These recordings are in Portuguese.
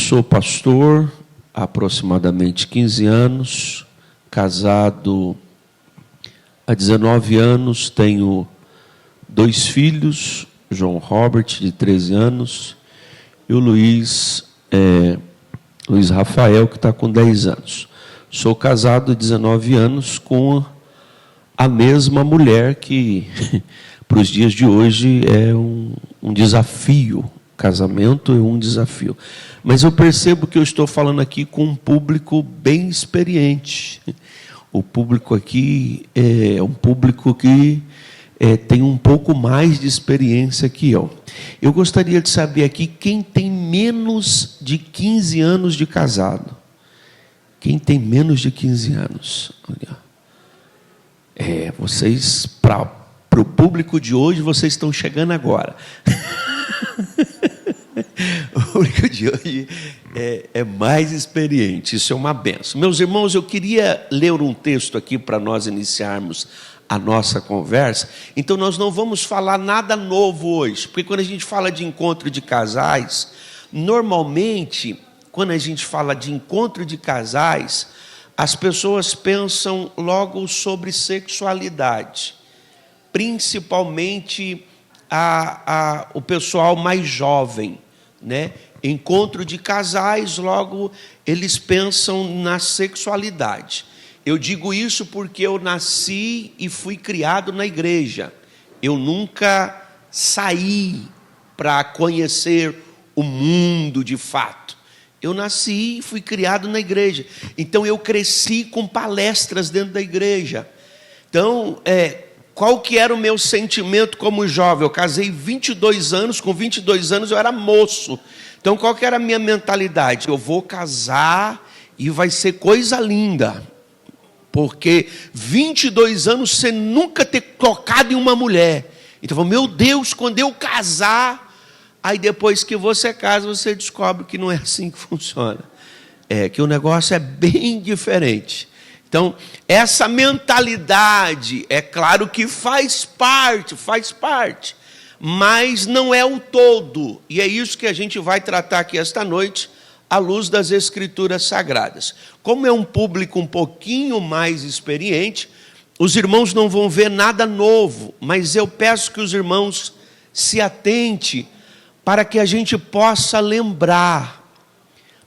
sou pastor há aproximadamente 15 anos, casado há 19 anos, tenho 2 filhos, João Robert, de 13 anos, e o Luiz Rafael, que está com 10 anos. Sou casado há 19 anos com a mesma mulher que, para os dias de hoje, é um desafio. Casamento é um desafio. Mas eu percebo que eu estou falando aqui com um público bem experiente. O público aqui é um público que tem um pouco mais de experiência que eu. Eu gostaria de saber aqui quem tem menos de 15 anos de casado. Quem tem menos de 15 anos? Vocês, para o público de hoje, vocês estão chegando agora. O público de hoje é mais experiente, isso é uma benção. Meus irmãos, eu queria ler um texto aqui para nós iniciarmos a nossa conversa. Então, nós não vamos falar nada novo hoje, porque quando a gente fala de encontro de casais, normalmente, quando a gente fala de encontro de casais, as pessoas pensam logo sobre sexualidade, principalmente o pessoal mais jovem, né? Encontro de casais, logo eles pensam na sexualidade. Eu digo isso porque eu nasci e fui criado na igreja. Eu nunca saí para conhecer o mundo de fato. Eu nasci e fui criado na igreja. Então eu cresci com palestras dentro da igreja. Então, qual que era o meu sentimento como jovem? Eu casei 22 anos, com 22 anos eu era moço. Então, qual que era a minha mentalidade? Eu vou casar e vai ser coisa linda. Porque 22 anos você nunca ter tocado em uma mulher. Então, meu Deus, quando eu casar, aí depois que você casa, você descobre que não é assim que funciona. Que o negócio é bem diferente. Então, essa mentalidade, é claro que faz parte, mas não é o todo. E é isso que a gente vai tratar aqui esta noite, à luz das Escrituras Sagradas. Como é um público um pouquinho mais experiente, os irmãos não vão ver nada novo, mas eu peço que os irmãos se atentem para que a gente possa lembrar.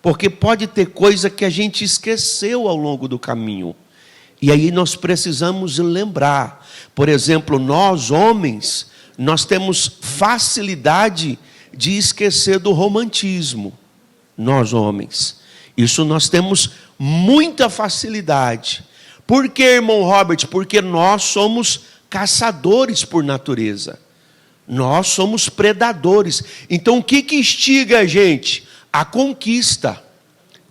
Porque pode ter coisa que a gente esqueceu ao longo do caminho. E aí nós precisamos lembrar. Por exemplo, nós homens, nós temos facilidade de esquecer do romantismo. Nós homens. Isso nós temos muita facilidade. Por que, irmão Robert? Porque nós somos caçadores por natureza. Nós somos predadores. Então o que instiga a gente? A conquista.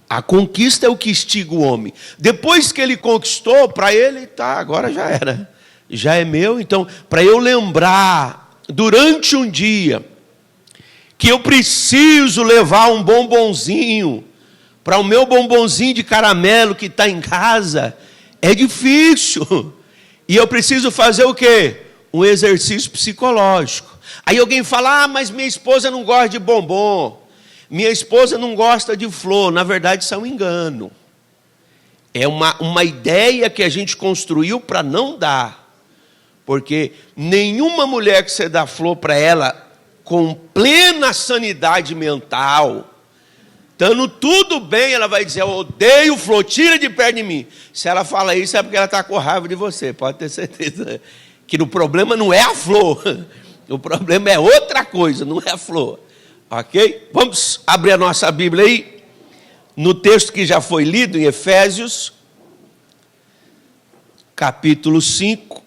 A conquista é o que instiga o homem. Depois que ele conquistou, para ele, agora já era. Já é meu. Então, para eu lembrar, durante um dia, que eu preciso levar um bombonzinho, para o meu bombonzinho de caramelo que está em casa, é difícil. E eu preciso fazer o quê? Um exercício psicológico. Aí alguém fala, mas minha esposa não gosta de bombom. Minha esposa não gosta de flor. Na verdade, isso é um engano. É uma ideia que a gente construiu para não dar. Porque nenhuma mulher que você dá flor para ela com plena sanidade mental, estando tudo bem, ela vai dizer, eu odeio flor, tira de perto de mim. Se ela fala isso, é porque ela está com raiva de você. Pode ter certeza que o problema não é a flor. O problema é outra coisa, não é a flor. Ok? Vamos abrir a nossa Bíblia aí, no texto que já foi lido em Efésios, capítulo 5.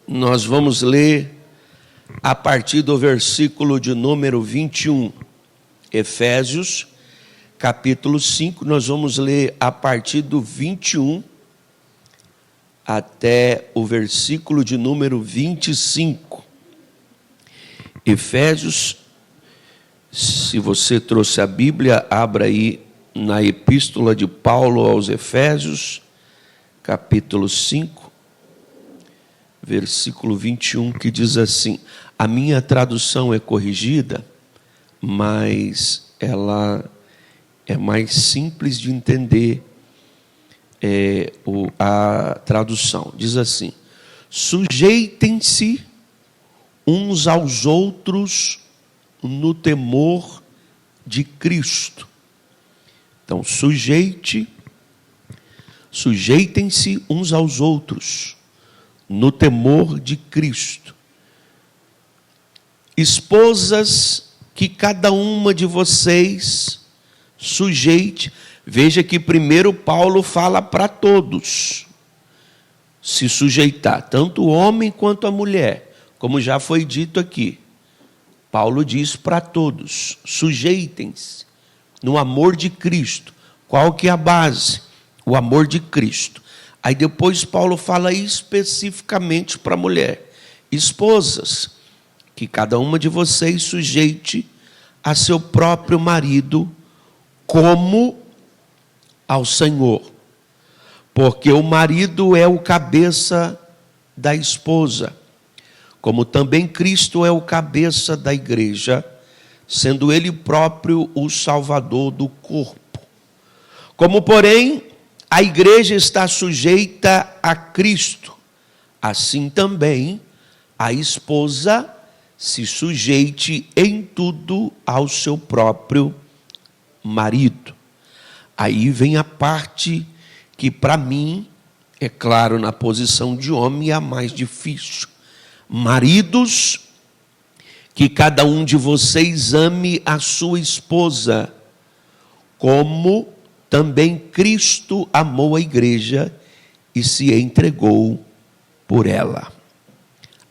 Nós vamos ler a partir do versículo de número 21. Efésios, capítulo 5, nós vamos ler a partir do 21 até o versículo de número 25. Efésios, se você trouxe a Bíblia, abra aí na Epístola de Paulo aos Efésios, capítulo 5, versículo 21, que diz assim: a minha tradução é corrigida, mas ela é mais simples de entender a tradução. Diz assim: sujeitem-se uns aos outros no temor de Cristo. Então, sujeitem-se uns aos outros no temor de Cristo. Esposas, que cada uma de vocês sujeite. Veja que primeiro Paulo fala para todos se sujeitar, tanto o homem quanto a mulher, como já foi dito aqui. Paulo diz para todos: sujeitem-se no amor de Cristo. Qual que é a base? O amor de Cristo. Aí depois Paulo fala especificamente para a mulher: esposas, que cada uma de vocês sujeite a seu próprio marido como ao Senhor, porque o marido é o cabeça da esposa, como também Cristo é o cabeça da igreja, sendo ele próprio o Salvador do corpo. Como, porém, a igreja está sujeita a Cristo, assim também a esposa se sujeite em tudo ao seu próprio marido. Aí vem a parte que, para mim, é claro, na posição de homem, é a mais difícil. Maridos, que cada um de vocês ame a sua esposa, como também Cristo amou a igreja e se entregou por ela.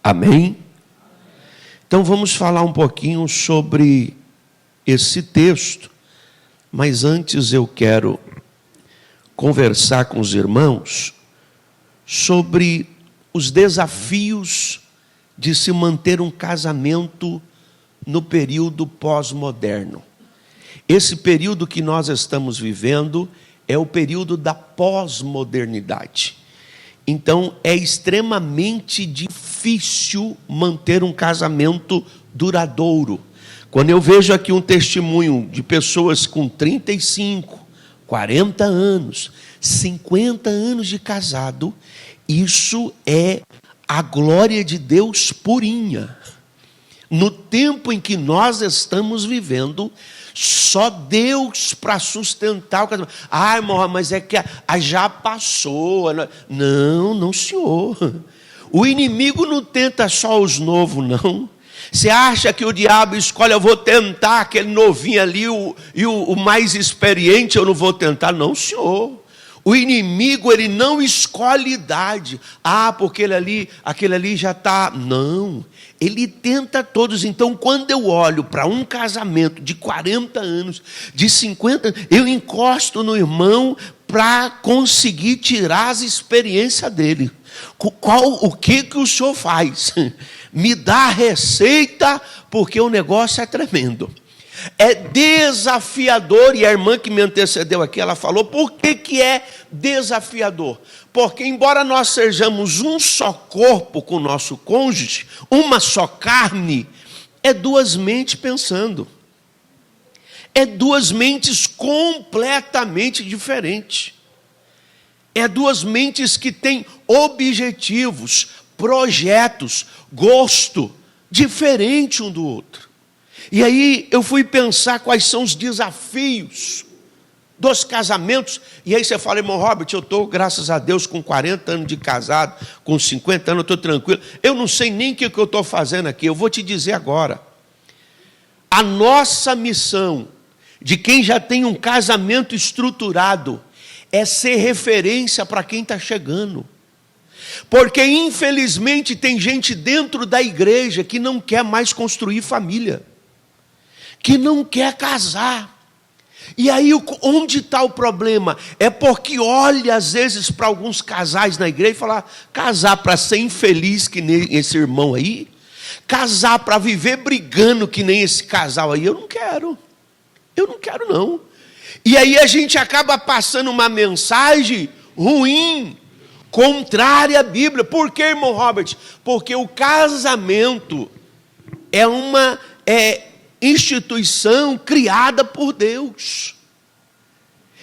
Amém? Então vamos falar um pouquinho sobre esse texto, mas antes eu quero conversar com os irmãos sobre os desafios de se manter um casamento no período pós-moderno. Esse período que nós estamos vivendo é o período da pós-modernidade. Então, é extremamente difícil manter um casamento duradouro. Quando eu vejo aqui um testemunho de pessoas com 35, 40 anos, 50 anos de casado, isso é a glória de Deus purinha. No tempo em que nós estamos vivendo, só Deus para sustentar o casamento. Ah, irmão, mas é que já passou. Não, senhor. O inimigo não tenta só os novos, não. Você acha que o diabo escolhe, eu vou tentar aquele novinho ali, e o mais experiente eu não vou tentar? Não, senhor. O inimigo, ele não escolhe idade. Ah, porque aquele ali já está... Não, ele tenta todos. Então, quando eu olho para um casamento de 40 anos, de 50, eu encosto no irmão para conseguir tirar as experiências dele. O que o senhor faz? Me dá a receita, porque o negócio é tremendo. É desafiador, e a irmã que me antecedeu aqui, ela falou, por que é desafiador? Porque embora nós sejamos um só corpo com o nosso cônjuge, uma só carne, é duas mentes pensando. É duas mentes completamente diferentes. É duas mentes que têm objetivos, projetos, gosto, diferente um do outro. E aí eu fui pensar quais são os desafios dos casamentos. E aí você fala, irmão Robert, eu estou, graças a Deus, com 40 anos de casado, com 50 anos eu estou tranquilo. Eu não sei nem o que eu estou fazendo aqui, eu vou te dizer agora. A nossa missão, de quem já tem um casamento estruturado, é ser referência para quem está chegando. Porque, infelizmente, tem gente dentro da igreja que não quer mais construir família, que não quer casar. E aí, onde está o problema? É porque olha, às vezes, para alguns casais na igreja e fala, casar para ser infeliz, que nem esse irmão aí, casar para viver brigando, que nem esse casal aí, eu não quero não. E aí a gente acaba passando uma mensagem ruim, contrária à Bíblia. Por que, irmão Robert? Porque o casamento instituição criada por Deus.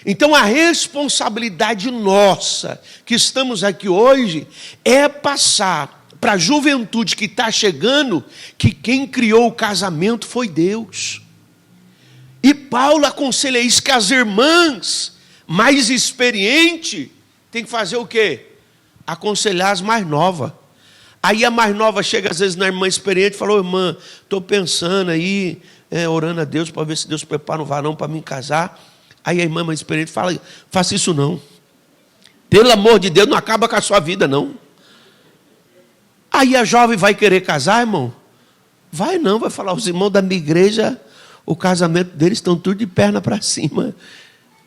Então a responsabilidade nossa, que estamos aqui hoje, é passar para a juventude que está chegando, que quem criou o casamento foi Deus. E Paulo aconselha isso, que as irmãs mais experientes têm que fazer o quê? Aconselhar as mais novas. Aí a mais nova chega às vezes na irmã experiente e fala: irmã, estou pensando aí, orando a Deus para ver se Deus prepara um varão para me casar. Aí a irmã mais experiente fala: faça isso não. Pelo amor de Deus, não acaba com a sua vida não. Aí a jovem vai querer casar, irmão? Vai não, vai falar: os irmãos da minha igreja, o casamento deles estão tudo de perna para cima.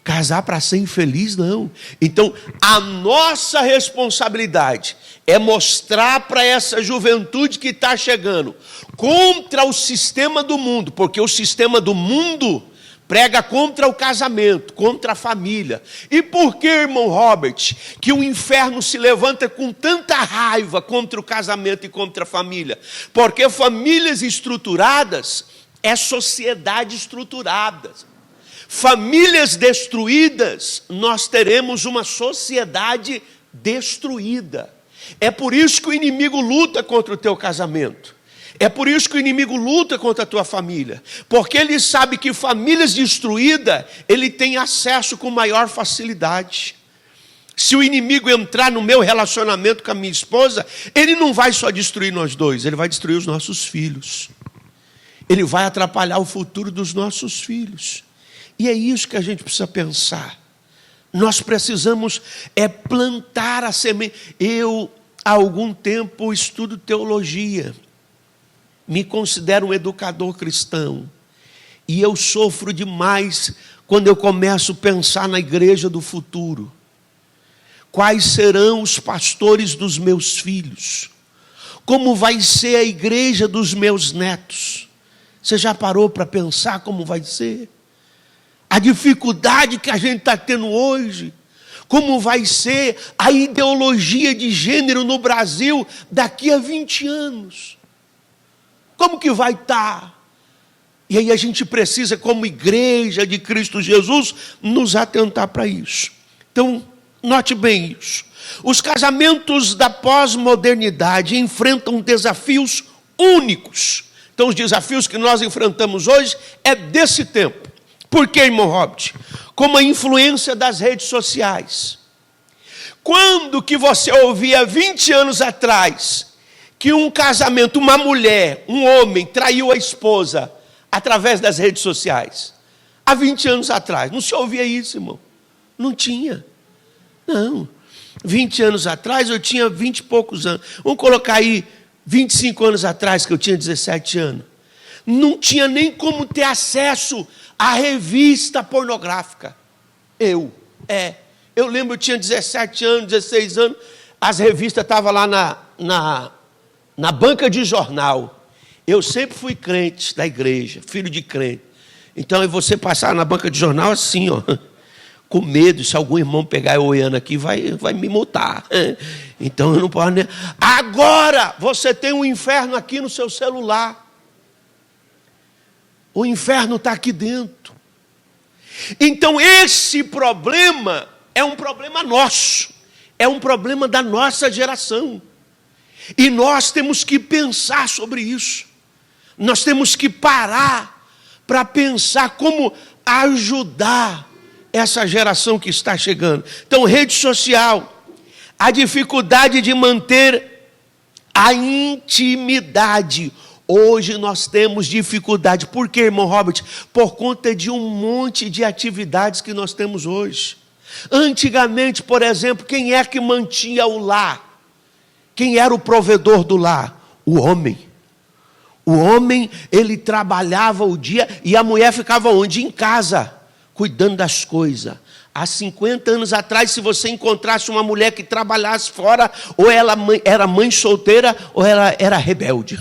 Casar para ser infeliz, não. Então, a nossa responsabilidade é mostrar para essa juventude que está chegando contra o sistema do mundo, porque o sistema do mundo prega contra o casamento, contra a família. E por que, irmão Robert, que o inferno se levanta com tanta raiva contra o casamento e contra a família? Porque famílias estruturadas é sociedade estruturada. Famílias destruídas, nós teremos uma sociedade destruída. É por isso que o inimigo luta contra o teu casamento. É por isso que o inimigo luta contra a tua família. Porque ele sabe que famílias destruídas, ele tem acesso com maior facilidade. Se o inimigo entrar no meu relacionamento com a minha esposa, ele não vai só destruir nós dois, ele vai destruir os nossos filhos. Ele vai atrapalhar o futuro dos nossos filhos. E é isso que a gente precisa pensar. Nós precisamos plantar a semente. Eu, há algum tempo, estudo teologia. Me considero um educador cristão. E eu sofro demais quando eu começo a pensar na igreja do futuro. Quais serão os pastores dos meus filhos? Como vai ser a igreja dos meus netos? Você já parou para pensar como vai ser? A dificuldade que a gente está tendo hoje, como vai ser a ideologia de gênero no Brasil daqui a 20 anos. Como que vai estar? E aí a gente precisa, como igreja de Cristo Jesus, nos atentar para isso. Então, note bem isso. Os casamentos da pós-modernidade enfrentam desafios únicos. Então, os desafios que nós enfrentamos hoje é desse tempo. Por quê, irmão Robert? Como a influência das redes sociais. Quando que você ouvia 20 anos atrás que um casamento, uma mulher, um homem traiu a esposa através das redes sociais? Há 20 anos atrás, não se ouvia isso, irmão. Não tinha. Não. 20 anos atrás eu tinha 20 e poucos anos. Vamos colocar aí 25 anos atrás, que eu tinha 17 anos. Não tinha nem como ter acesso à revista pornográfica. Eu lembro, eu tinha 17 anos, 16 anos, as revistas estavam lá na banca de jornal. Eu sempre fui crente da igreja, filho de crente. Então, você passar na banca de jornal assim, ó, com medo, se algum irmão pegar eu olhando aqui, vai me multar. Então, eu não posso nem... Agora, você tem um inferno aqui no seu celular. O inferno está aqui dentro. Então, esse problema é um problema nosso. É um problema da nossa geração. E nós temos que pensar sobre isso. Nós temos que parar para pensar como ajudar essa geração que está chegando. Então, rede social, a dificuldade de manter a intimidade. Hoje nós temos dificuldade. Por quê, irmão Robert? Por conta de um monte de atividades que nós temos hoje. Antigamente, por exemplo, quem é que mantinha o lar? Quem era o provedor do lar? O homem. O homem, ele trabalhava o dia e a mulher ficava onde? Em casa, cuidando das coisas. Há 50 anos atrás, se você encontrasse uma mulher que trabalhasse fora, ou ela era mãe solteira, ou ela era rebelde.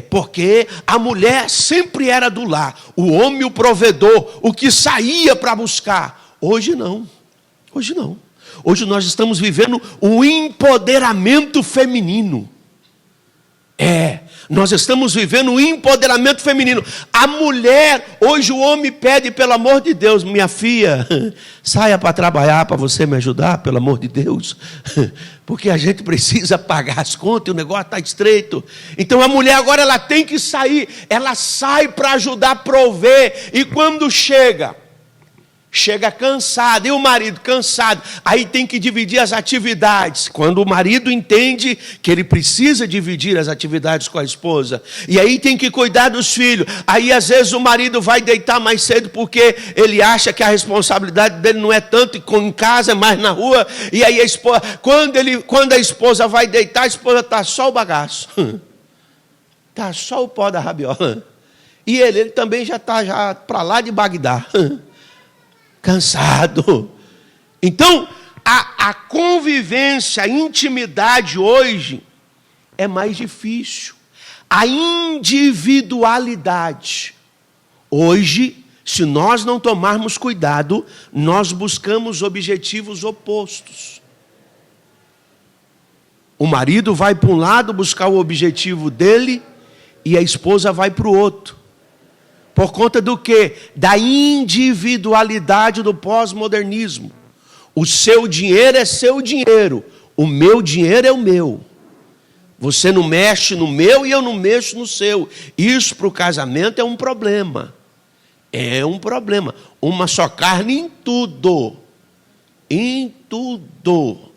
Porque a mulher sempre era do lar, o homem o provedor, o que saía para buscar. Hoje não, hoje não. Hoje nós estamos vivendo o empoderamento feminino. Nós estamos vivendo um empoderamento feminino. A mulher, hoje o homem pede, pelo amor de Deus, minha filha, saia para trabalhar para você me ajudar, pelo amor de Deus, porque a gente precisa pagar as contas e o negócio está estreito. Então a mulher agora ela tem que sair, ela sai para ajudar a prover, e quando chega cansado, e o marido cansado, aí tem que dividir as atividades. Quando o marido entende que ele precisa dividir as atividades com a esposa, e aí tem que cuidar dos filhos, aí às vezes o marido vai deitar mais cedo porque ele acha que a responsabilidade dele não é tanto em casa, é mais na rua, e aí a esposa, quando a esposa vai deitar, a esposa está só o bagaço, está só o pó da rabiola, e ele também já está para lá de Bagdá, cansado. Então, a convivência, a intimidade hoje é mais difícil. A individualidade. Hoje, se nós não tomarmos cuidado, nós buscamos objetivos opostos. O marido vai para um lado buscar o objetivo dele e a esposa vai para o outro. Por conta do quê? Da individualidade do pós-modernismo. O seu dinheiro é seu dinheiro. O meu dinheiro é o meu. Você não mexe no meu e eu não mexo no seu. Isso para o casamento é um problema. É um problema. Uma só carne em tudo. Em tudo.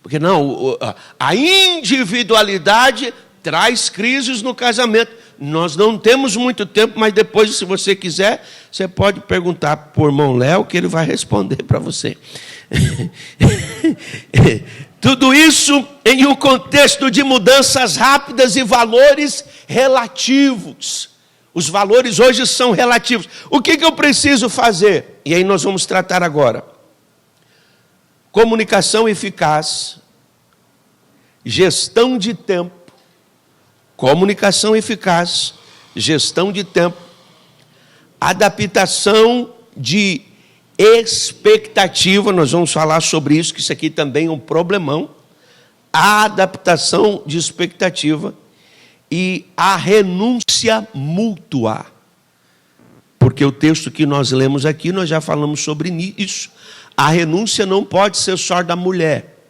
Porque não, a individualidade traz crises no casamento. Nós não temos muito tempo, mas depois, se você quiser, você pode perguntar para o irmão Léo, que ele vai responder para você. Tudo isso em um contexto de mudanças rápidas e valores relativos. Os valores hoje são relativos. O que eu preciso fazer? E aí nós vamos tratar agora. Comunicação eficaz, gestão de tempo, comunicação eficaz, gestão de tempo, adaptação de expectativa, nós vamos falar sobre isso, que isso aqui também é um problemão, a adaptação de expectativa e a renúncia mútua. Porque o texto que nós lemos aqui, nós já falamos sobre isso. A renúncia não pode ser só da mulher.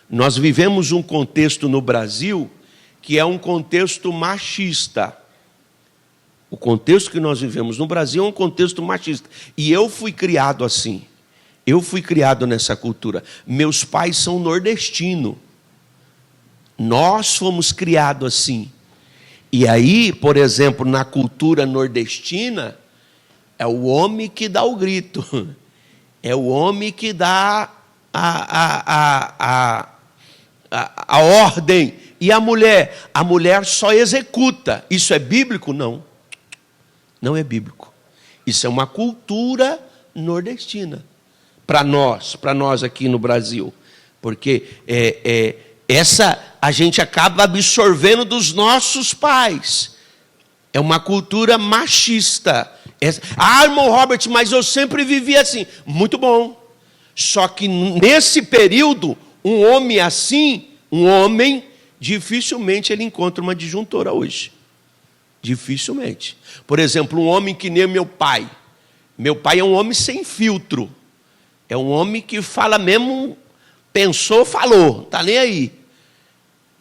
Nós vivemos um contexto no Brasil que é um contexto machista. O contexto que nós vivemos no Brasil é um contexto machista. E eu fui criado assim. Eu fui criado nessa cultura. Meus pais são nordestinos. Nós fomos criados assim. E aí, por exemplo, na cultura nordestina, é o homem que dá o grito. É o homem que dá a ordem. E a mulher só executa. Isso é bíblico? Não. Não é bíblico. Isso é uma cultura nordestina. Para nós aqui no Brasil. Porque essa a gente acaba absorvendo dos nossos pais. É uma cultura machista. Irmão Robert, mas eu sempre vivi assim. Muito bom. Só que nesse período, um homem assim, dificilmente ele encontra uma disjuntora hoje. Dificilmente. Por exemplo, um homem que nem meu pai. Meu pai é um homem sem filtro. É um homem que fala mesmo, pensou, falou, está nem aí.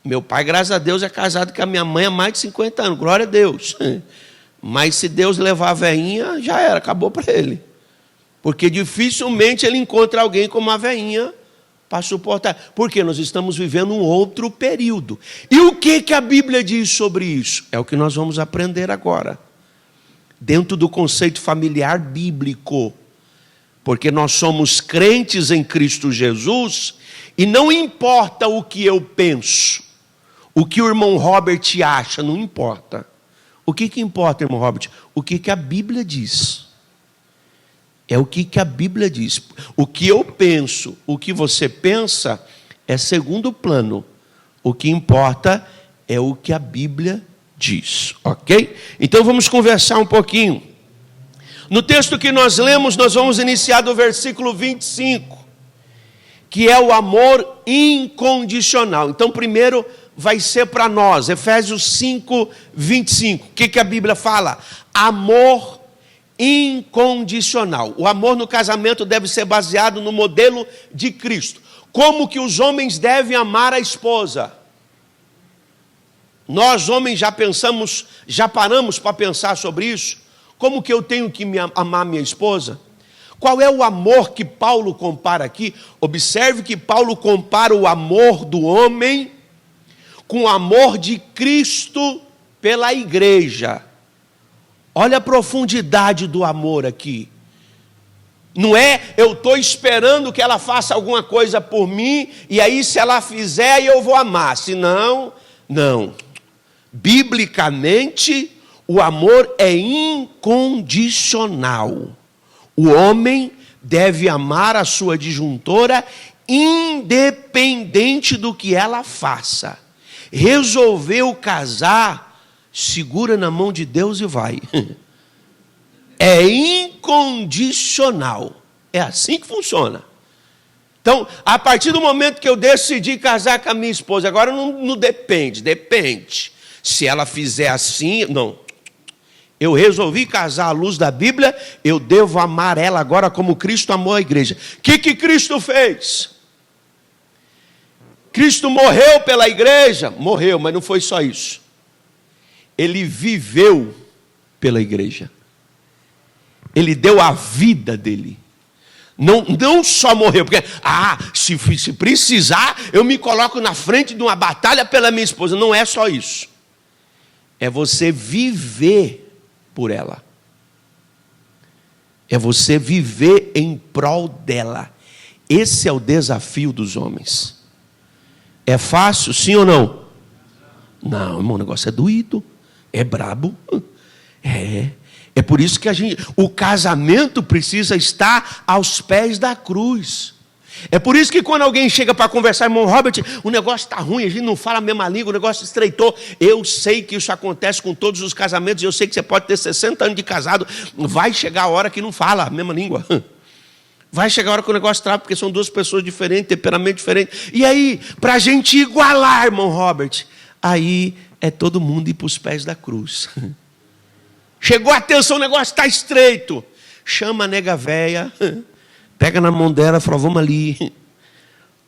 Meu pai, graças a Deus, é casado com a minha mãe há mais de 50 anos, glória a Deus. Mas se Deus levar a veinha, já era, acabou para ele. Porque dificilmente ele encontra alguém como a veinha para suportar. Porque nós estamos vivendo um outro período. E o que a Bíblia diz sobre isso? É o que nós vamos aprender agora. Dentro do conceito familiar bíblico. Porque nós somos crentes em Cristo Jesus e não importa o que eu penso, o que o irmão Robert acha, não importa. O que importa, irmão Robert? O que a Bíblia diz. É o que a Bíblia diz. O que eu penso, o que você pensa, é segundo plano. O que importa é o que a Bíblia diz, ok? Então vamos conversar um pouquinho. No texto que nós lemos, nós vamos iniciar do versículo 25, que é o amor incondicional. Então, primeiro, vai ser para nós. Efésios 5, 25. O que a Bíblia fala? Amor incondicional. O amor no casamento deve ser baseado no modelo de Cristo. Como que os homens devem amar a esposa? Nós, homens, já paramos para pensar sobre isso? Como que eu tenho que amar minha esposa? Qual é o amor que Paulo compara aqui? Observe que Paulo compara o amor do homem com o amor de Cristo pela igreja. Olha a profundidade do amor aqui. Não é eu estou esperando que ela faça alguma coisa por mim, e aí se ela fizer eu vou amar. Se não, não. Biblicamente, o amor é incondicional. O homem deve amar a sua disjuntora independente do que ela faça. Resolveu casar, segura na mão de Deus e vai. É incondicional. É assim que funciona. Então, a partir do momento que eu decidi casar com a minha esposa, agora não depende. Se ela fizer assim, não. Eu resolvi casar à luz da Bíblia, eu devo amar ela agora como Cristo amou a igreja. O que Cristo fez? Cristo morreu pela igreja? Morreu, mas não foi só isso. Ele viveu pela igreja. Ele deu a vida dele. Não só morreu, porque, se precisar, eu me coloco na frente de uma batalha pela minha esposa. Não é só isso. É você viver por ela. É você viver em prol dela. Esse é o desafio dos homens. É fácil, sim ou não? Não, irmão, o negócio é doído. É brabo. É por isso que o casamento precisa estar aos pés da cruz. É por isso que quando alguém chega para conversar, irmão Robert, o negócio está ruim, a gente não fala a mesma língua, o negócio estreitou. Eu sei que isso acontece com todos os casamentos, eu sei que você pode ter 60 anos de casado, vai chegar a hora que não fala a mesma língua. Vai chegar a hora que o negócio trava, porque são duas pessoas diferentes, temperamento diferente. E aí, para a gente igualar, irmão Robert, aí é todo mundo ir para os pés da cruz. Chegou a atenção, o negócio está estreito. Chama a nega véia, pega na mão dela e fala, vamos ali.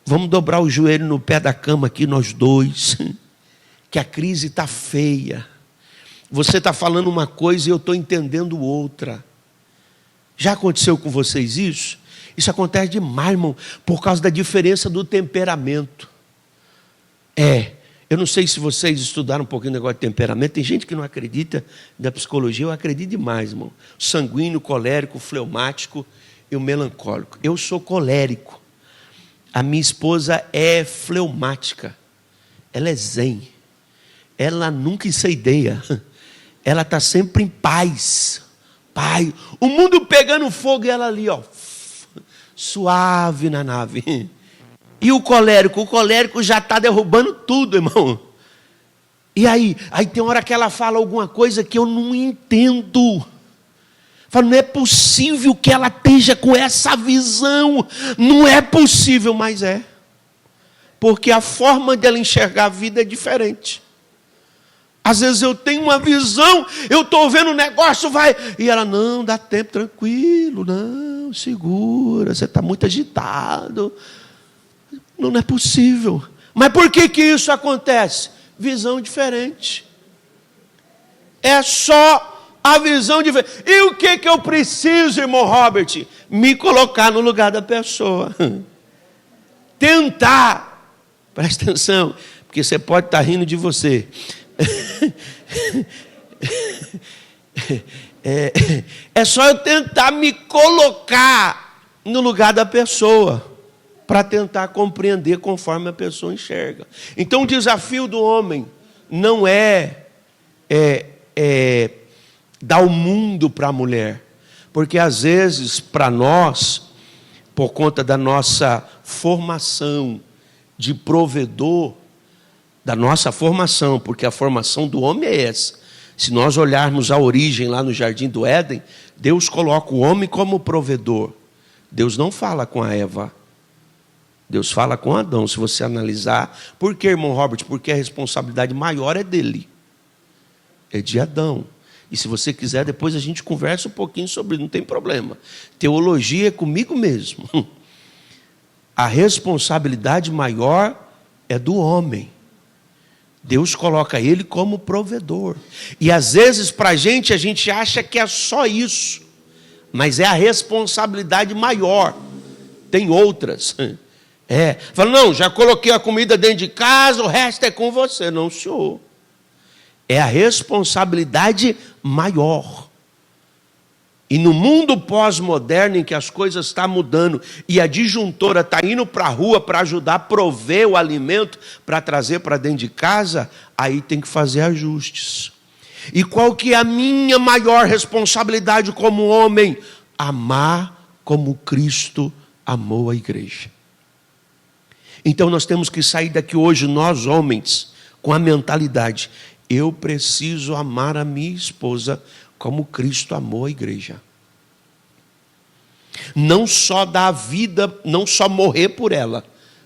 Vamos dobrar o joelho no pé da cama aqui, nós dois. Que a crise está feia. Você está falando uma coisa e eu estou entendendo outra. Já aconteceu com vocês isso? Isso acontece demais, irmão, por causa da diferença do temperamento. Eu não sei se vocês estudaram um pouquinho o negócio de temperamento. Tem gente que não acredita da psicologia. Eu acredito demais, irmão. Sanguíneo, colérico, fleumático e o melancólico. Eu sou colérico. A minha esposa é fleumática. Ela é zen. Ela nunca inceideia. Ela está sempre em paz. Pai, o mundo pegando fogo e ela ali, suave na nave. E o colérico já está derrubando tudo, irmão. E aí tem hora que ela fala alguma coisa que eu não entendo. Falo, não é possível que ela esteja com essa visão. Não é possível, mas é. Porque a forma dela enxergar a vida é diferente. Às vezes eu tenho uma visão, eu estou vendo o negócio, vai. E ela, não, dá tempo, tranquilo, não, segura, você está muito agitado. Não é possível. Mas por que isso acontece? Visão diferente. É só a visão diferente. E o que eu preciso, irmão Robert? Me colocar no lugar da pessoa. Tentar. Presta atenção, porque você pode estar rindo de você. É só eu tentar me colocar no lugar da pessoa, para tentar compreender conforme a pessoa enxerga. Então o desafio do homem não é dar o mundo para a mulher, porque às vezes para nós, por conta da nossa formação de provedor, da nossa formação, porque a formação do homem é essa. Se nós olharmos a origem lá no Jardim do Éden, Deus coloca o homem como provedor. Deus não fala com a Eva. Deus fala com Adão, se você analisar. Por que, irmão Robert? Porque a responsabilidade maior é dele. É de Adão. E se você quiser, depois a gente conversa um pouquinho sobre isso, não tem problema. Teologia é comigo mesmo. A responsabilidade maior é do homem. Deus coloca ele como provedor. E às vezes para a gente acha que é só isso. Mas é a responsabilidade maior. Tem outras. Fala, não, já coloquei a comida dentro de casa, o resto é com você. Não, senhor. É a responsabilidade maior. E no mundo pós-moderno, em que as coisas estão mudando, e a disjuntora está indo para a rua para ajudar a prover o alimento, para trazer para dentro de casa, aí tem que fazer ajustes. E qual que é a minha maior responsabilidade como homem? Amar como Cristo amou a igreja. Então nós temos que sair daqui hoje, nós homens, com a mentalidade: eu preciso amar a minha esposa como Cristo amou a igreja. Não só dar a vida, não só morrer por ela,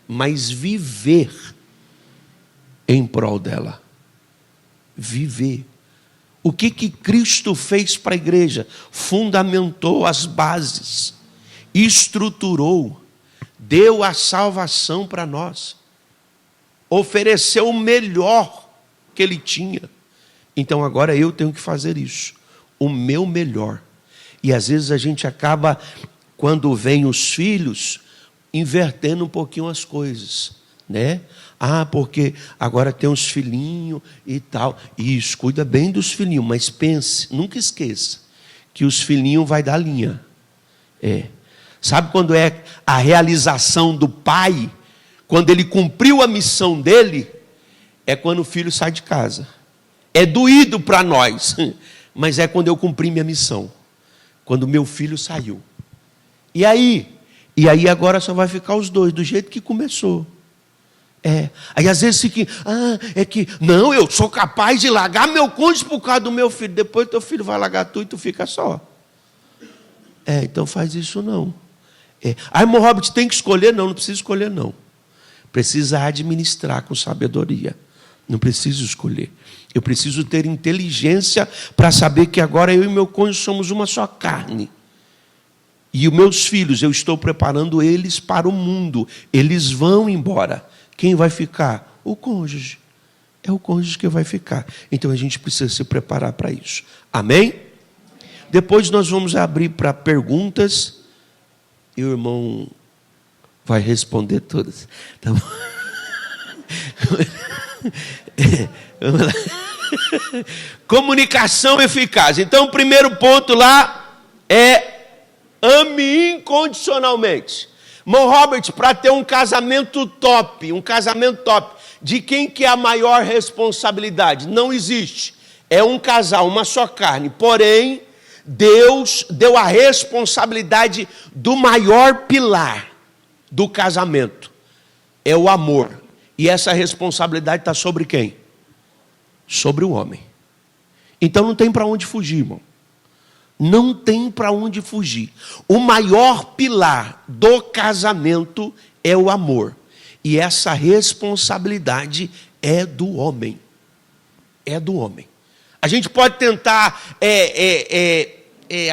mas viver em prol dela. Viver. O que Cristo fez para a igreja? Fundamentou as bases, estruturou, deu a salvação para nós, ofereceu o melhor que ele tinha. Então agora eu tenho que fazer isso, o meu melhor. E às vezes a gente acaba, quando vem os filhos, invertendo um pouquinho as coisas, né? Porque agora tem uns filhinhos e tal. Isso, cuida bem dos filhinhos, mas pense, nunca esqueça, que os filhinhos vai dar linha. Sabe quando é a realização do pai? Quando ele cumpriu a missão dele, é quando o filho sai de casa. É doído para nós, mas é quando eu cumpri minha missão. Quando meu filho saiu. E aí agora só vai ficar os dois, do jeito que começou. Aí às vezes fica, não, eu sou capaz de largar meu cônjuge por causa do meu filho. Depois teu filho vai largar tu e tu fica só. Então faz isso não. Irmão Robert, tem que escolher? Não precisa escolher não. Precisa administrar com sabedoria. Não preciso escolher. Eu preciso ter inteligência para saber que agora eu e meu cônjuge somos uma só carne. E os meus filhos, eu estou preparando eles para o mundo. Eles vão embora. Quem vai ficar? O cônjuge. É o cônjuge que vai ficar. Então a gente precisa se preparar para isso. Amém? Depois nós vamos abrir para perguntas. E o irmão vai responder todas. Tá bom? Vamos lá. Comunicação eficaz. Então o primeiro ponto lá é: ame incondicionalmente. Irmão Robert, para ter um casamento top, de quem que é a maior responsabilidade? Não existe. É um casal, uma só carne. Porém, Deus deu a responsabilidade do maior pilar do casamento. É o amor. E essa responsabilidade está sobre quem? Sobre o homem. Então não tem para onde fugir, irmão. Não tem para onde fugir. O maior pilar do casamento é o amor. E essa responsabilidade é do homem. É do homem. A gente pode tentar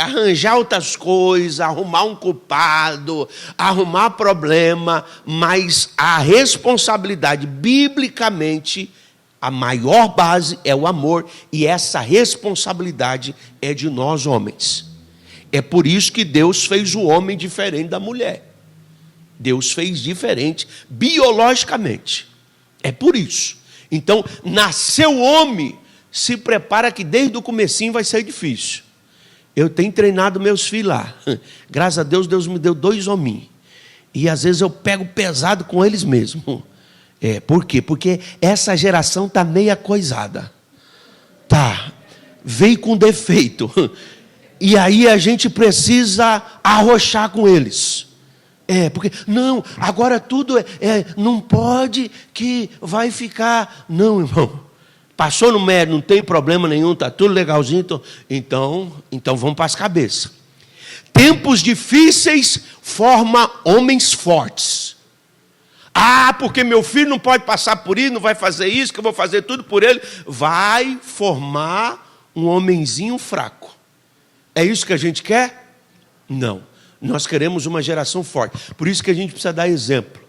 arranjar outras coisas, arrumar um culpado, arrumar problema, mas a responsabilidade, biblicamente, a maior base é o amor, e essa responsabilidade é de nós homens. É por isso que Deus fez o homem diferente da mulher. Deus fez diferente biologicamente. É por isso. Então, nasceu homem, se prepara que desde o comecinho vai ser difícil. Eu tenho treinado meus filhos lá. Graças a Deus, Deus me deu 2 hominhos. E às vezes eu pego pesado com eles mesmo. Por quê? Porque essa geração está meia coisada. Veio com defeito. E aí a gente precisa arrochar com eles. Porque, não, agora tudo não pode que vai ficar. Não, irmão. Passou no médio, não tem problema nenhum, está tudo legalzinho. Então vamos para as cabeças. Tempos difíceis formam homens fortes. Ah, porque meu filho não pode passar por isso, não vai fazer isso, que eu vou fazer tudo por ele. Vai formar um homenzinho fraco. É isso que a gente quer? Não. Nós queremos uma geração forte. Por isso que a gente precisa dar exemplo.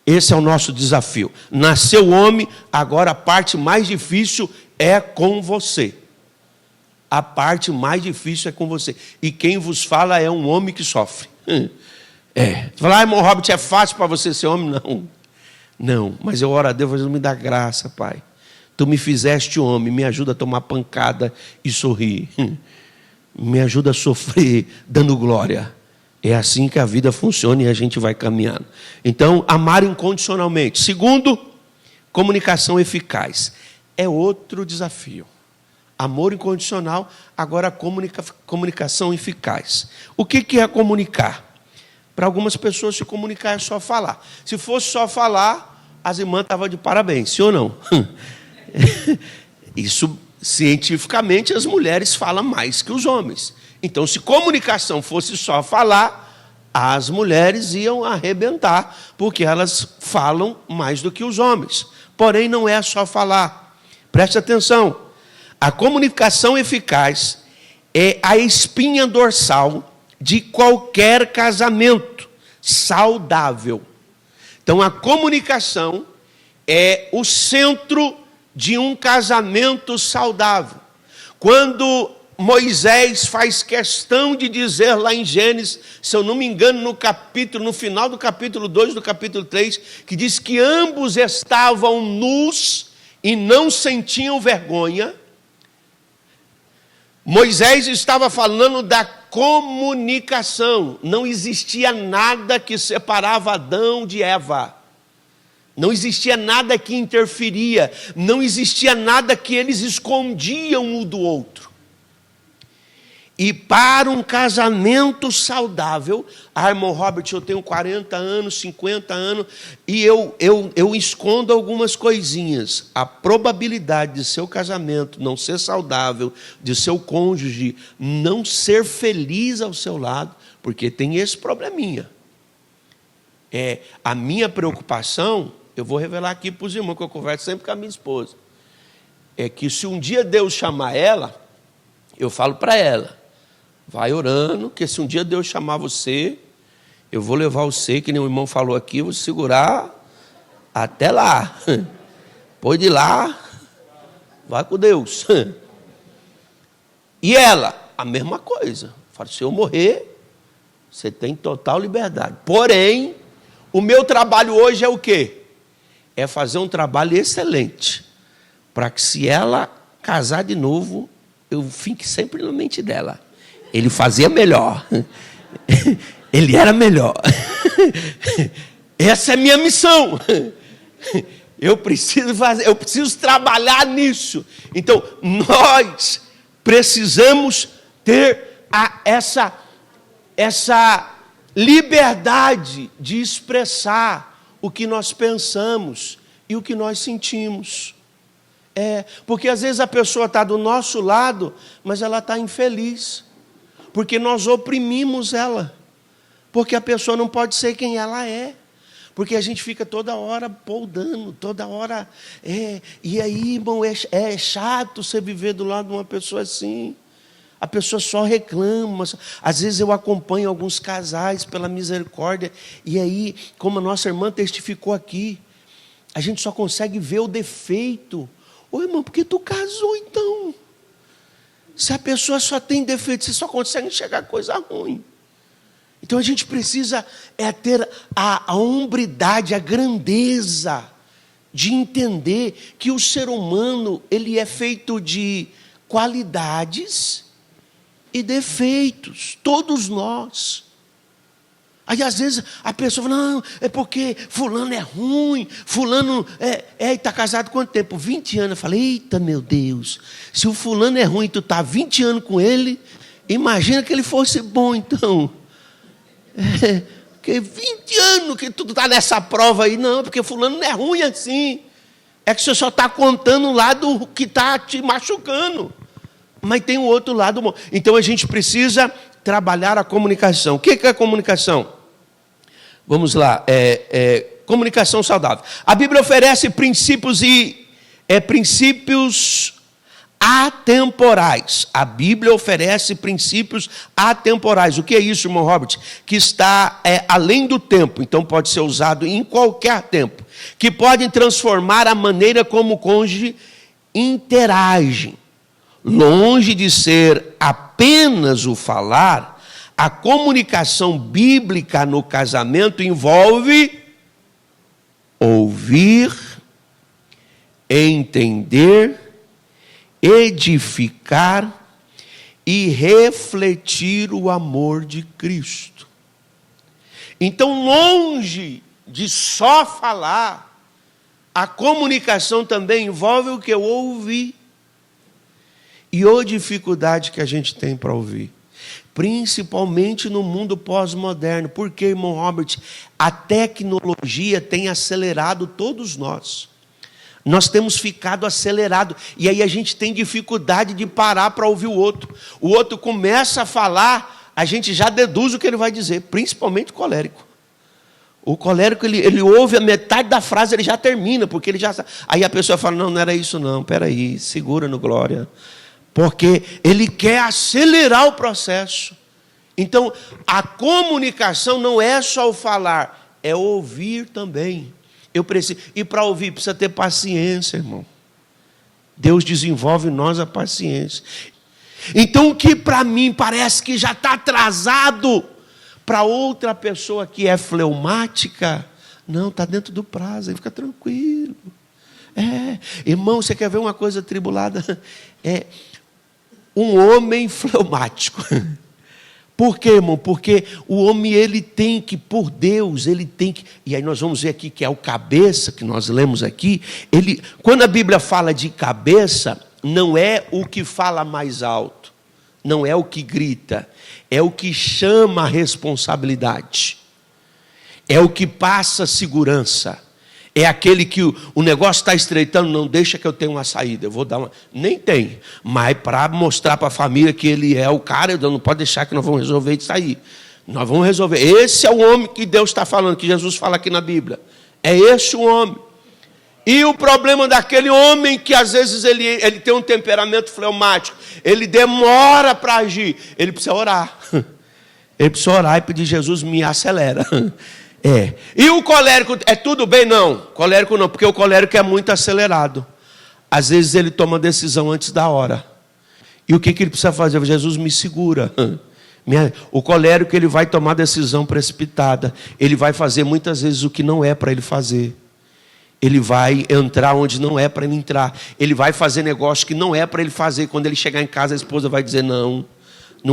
Esse é o nosso desafio. Nasceu homem, agora a parte mais difícil é com você. A parte mais difícil é com você. E quem vos fala é um homem que sofre. Você fala, irmão Robert, é fácil para você ser homem? Não. Não, mas eu oro a Deus, me dá graça, Pai. Tu me fizeste homem, me ajuda a tomar pancada e sorrir. Me ajuda a sofrer dando glória. É assim que a vida funciona e a gente vai caminhando. Então, amar incondicionalmente. Segundo, comunicação eficaz. É outro desafio. Amor incondicional, agora comunicação eficaz. O que é comunicar? Para algumas pessoas, se comunicar é só falar. Se fosse só falar, as irmãs estavam de parabéns, sim ou não? Isso, cientificamente, as mulheres falam mais que os homens. Então, se comunicação fosse só falar, as mulheres iam arrebentar, porque elas falam mais do que os homens. Porém, não é só falar. Preste atenção. A comunicação eficaz é a espinha dorsal de qualquer casamento saudável. Então, a comunicação é o centro de um casamento saudável. Quando Moisés faz questão de dizer lá em Gênesis, se eu não me engano, no final do capítulo 2, do capítulo 3, que diz que ambos estavam nus e não sentiam vergonha. Moisés estava falando da comunicação. Não existia nada que separava Adão de Eva. Não existia nada que interferia. Não existia nada que eles escondiam um do outro. E para um casamento saudável, irmão Robert, eu tenho 40 anos, 50 anos, e eu escondo algumas coisinhas. A probabilidade de seu casamento não ser saudável, de seu cônjuge não ser feliz ao seu lado, porque tem esse probleminha. A minha preocupação, eu vou revelar aqui para os irmãos, que eu converso sempre com a minha esposa, é que se um dia Deus chamar ela, eu falo para ela, vai orando, que se um dia Deus chamar você, eu vou levar você, que nem o irmão falou aqui, vou segurar até lá. Depois de lá, vai com Deus. E ela, a mesma coisa. Fala, se eu morrer, você tem total liberdade. Porém, o meu trabalho hoje é o quê? É fazer um trabalho excelente, para que se ela casar de novo, eu fique sempre na mente dela. Ele fazia melhor. Ele era melhor. Essa é minha missão. Eu preciso trabalhar nisso. Então, nós precisamos ter essa liberdade de expressar o que nós pensamos e o que nós sentimos. Porque às vezes a pessoa está do nosso lado, mas ela está infeliz. Porque nós oprimimos ela. Porque a pessoa não pode ser quem ela é. Porque a gente fica toda hora poldando, toda hora... E aí, irmão, é chato você viver do lado de uma pessoa assim. A pessoa só reclama. Às vezes eu acompanho alguns casais pela misericórdia. E aí, como a nossa irmã testificou aqui, a gente só consegue ver o defeito. Ô, irmão, por que tu casou então? Se a pessoa só tem defeito, você só consegue enxergar coisa ruim. Então a gente precisa ter a hombridade, a grandeza de entender que o ser humano ele é feito de qualidades e defeitos, todos nós. Aí às vezes a pessoa fala, não, é porque fulano é ruim, fulano está casado há quanto tempo? 20 anos. Eu falei, eita meu Deus, se o fulano é ruim e tu está 20 anos com ele, imagina que ele fosse bom então. Porque 20 anos que tu está nessa prova aí, não, porque fulano não é ruim assim. É que você só está contando o lado que está te machucando. Mas tem o outro lado bom. Então a gente precisa trabalhar a comunicação. O que é a comunicação? Vamos lá. Comunicação saudável. A Bíblia oferece princípios princípios atemporais. A Bíblia oferece princípios atemporais. O que é isso, irmão Robert? Que está além do tempo, então pode ser usado em qualquer tempo, que podem transformar a maneira como o cônjuge interage. Longe de ser apenas o falar, a comunicação bíblica no casamento envolve ouvir, entender, edificar e refletir o amor de Cristo. Então, longe de só falar, a comunicação também envolve o que eu ouvi. E a dificuldade que a gente tem para ouvir, principalmente no mundo pós-moderno. Porque, irmão Robert, a tecnologia tem acelerado todos nós. Nós temos ficado acelerados. E aí a gente tem dificuldade de parar para ouvir o outro. O outro começa a falar, a gente já deduz o que ele vai dizer, principalmente o colérico. O colérico, ele ouve a metade da frase, ele já termina, porque ele já sabe. Aí a pessoa fala, não era isso não, peraí, segura no glória. Porque ele quer acelerar o processo. Então, a comunicação não é só o falar, é ouvir também. E para ouvir precisa ter paciência, irmão. Deus desenvolve em nós a paciência. Então, o que para mim parece que já está atrasado, para outra pessoa que é fleumática, não, está dentro do prazo, aí fica tranquilo. Irmão, você quer ver uma coisa atribulada? Um homem fleumático. Por quê, irmão? Porque o homem, ele tem que, por Deus, ele tem que... E aí nós vamos ver aqui que é o cabeça, que nós lemos aqui. Quando a Bíblia fala de cabeça, não é o que fala mais alto, não é o que grita, é o que chama a responsabilidade, é o que passa segurança. É aquele que o negócio está estreitando, não deixa que eu tenha uma saída. Eu vou dar uma... Nem tem. Mas para mostrar para a família que ele é o cara, eu não pode deixar que nós vamos resolver isso aí. Nós vamos resolver. Esse é o homem que Deus está falando, que Jesus fala aqui na Bíblia. É esse o homem. E o problema daquele homem que às vezes ele tem um temperamento fleumático, ele demora para agir, ele precisa orar. Ele precisa orar e pedir, Jesus, me acelera. E o colérico, é tudo bem? Não, colérico não, porque o colérico é muito acelerado. Às vezes ele toma decisão antes da hora. E o que ele precisa fazer? Jesus, me segura. O colérico, ele vai tomar decisão precipitada. Ele vai fazer muitas vezes o que não é para ele fazer. Ele vai entrar onde não é para ele entrar. Ele vai fazer negócio que não é para ele fazer. Quando ele chegar em casa, a esposa vai dizer, não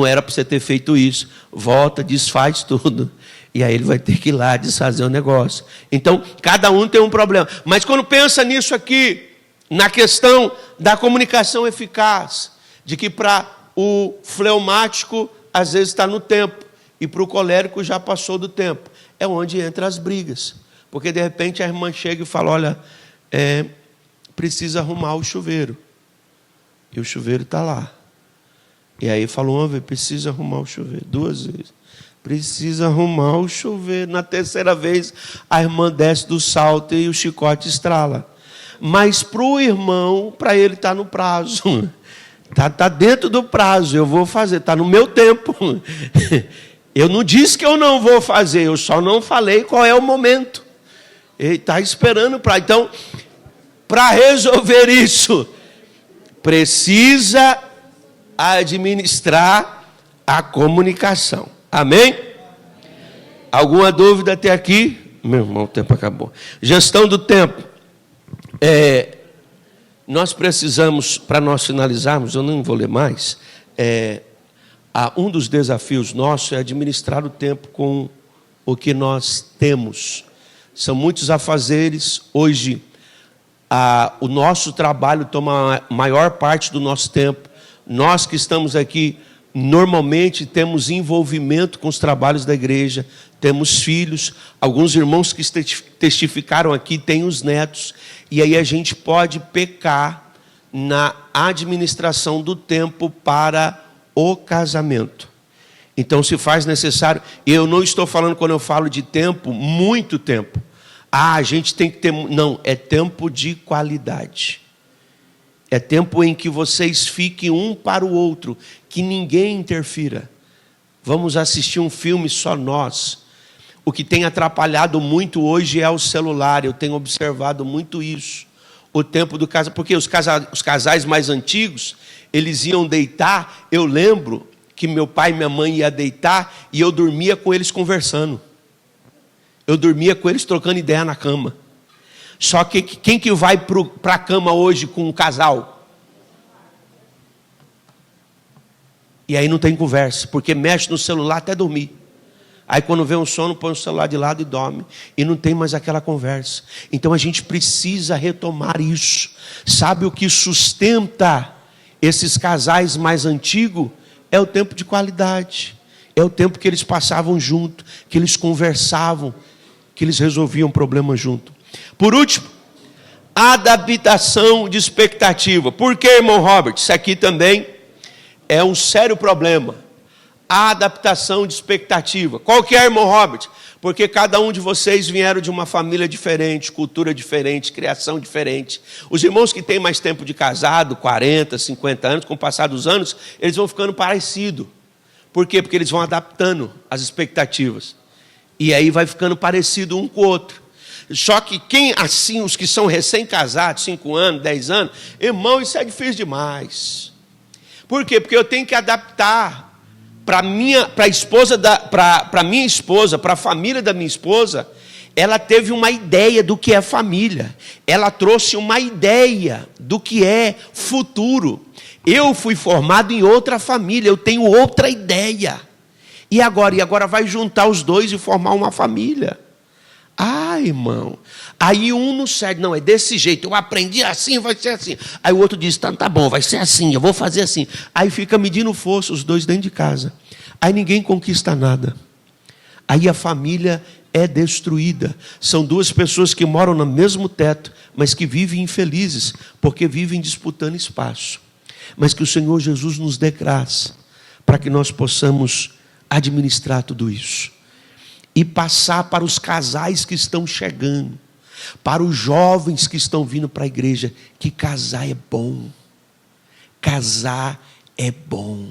era para você ter feito isso. Volta, desfaz tudo. E aí ele vai ter que ir lá desfazer o negócio. Então, cada um tem um problema. Mas quando pensa nisso aqui, na questão da comunicação eficaz, de que para o fleumático, às vezes está no tempo, e para o colérico já passou do tempo. É onde entram as brigas. Porque, de repente, a irmã chega e fala, olha, precisa arrumar o chuveiro. E o chuveiro está lá. E aí falou uma vez, precisa arrumar o chuveiro. 2 vezes. Precisa arrumar o chuveiro. Na 3ª vez, a irmã desce do salto e o chicote estrala. Mas para o irmão, para ele está no prazo. Está dentro do prazo, eu vou fazer, está no meu tempo. Eu não disse que eu não vou fazer, eu só não falei qual é o momento. Ele está esperando para... Então, para resolver isso, precisa administrar a comunicação. Amém? Alguma dúvida até aqui? Meu irmão, o tempo acabou. Gestão do tempo. Nós precisamos, para nós finalizarmos, eu não vou ler mais, um dos desafios nossos é administrar o tempo com o que nós temos. São muitos afazeres. Hoje, o nosso trabalho toma a maior parte do nosso tempo. Nós que estamos aqui, normalmente temos envolvimento com os trabalhos da igreja, temos filhos, alguns irmãos que testificaram aqui têm os netos, e aí a gente pode pecar na administração do tempo para o casamento. Então, se faz necessário, e eu não estou falando, quando eu falo de tempo, muito tempo. a gente tem que ter... Não, é tempo de qualidade. É tempo em que vocês fiquem um para o outro, que ninguém interfira. Vamos assistir um filme só nós. O que tem atrapalhado muito hoje é o celular. Eu tenho observado muito isso. O tempo do casamento, porque os casais mais antigos, eles iam deitar. Eu lembro que meu pai e minha mãe iam deitar e eu dormia com eles conversando. Eu dormia com eles trocando ideia na cama. Só que quem que vai para a cama hoje com um casal? E aí não tem conversa, porque mexe no celular até dormir. Aí quando vê um sono, põe o celular de lado e dorme. E não tem mais aquela conversa. Então a gente precisa retomar isso. Sabe o que sustenta esses casais mais antigos? É o tempo de qualidade. É o tempo que eles passavam junto, que eles conversavam, que eles resolviam problemas junto. Por último, adaptação de expectativa. Por que, irmão Robert? Isso aqui também é um sério problema. A adaptação de expectativa. Qual que é, irmão Robert? Porque cada um de vocês vieram de uma família diferente, cultura diferente, criação diferente. Os irmãos que têm mais tempo de casado, 40, 50 anos, com o passar dos anos, eles vão ficando parecidos. Por quê? Porque eles vão adaptando as expectativas. E aí vai ficando parecido um com o outro. Só que quem, assim, os que são recém-casados, 5 anos, 10 anos, irmão, isso é difícil demais. Por quê? Porque eu tenho que adaptar para minha esposa, para a família da minha esposa. Ela teve uma ideia do que é família. Ela trouxe uma ideia do que é futuro. Eu fui formado em outra família, eu tenho outra ideia. E agora vai juntar os dois e formar uma família. Ah, irmão. Aí um não cede, não, é desse jeito. Eu aprendi assim, vai ser assim. Aí o outro diz, tá bom, vai ser assim, eu vou fazer assim. Aí fica medindo força, os dois dentro de casa. Aí ninguém conquista nada. Aí a família é destruída. São duas pessoas que moram no mesmo teto, mas que vivem infelizes, porque vivem disputando espaço. Mas que o Senhor Jesus nos dê graça, para que nós possamos administrar tudo isso. E passar para os casais que estão chegando, para os jovens que estão vindo para a igreja, que casar é bom. Casar é bom.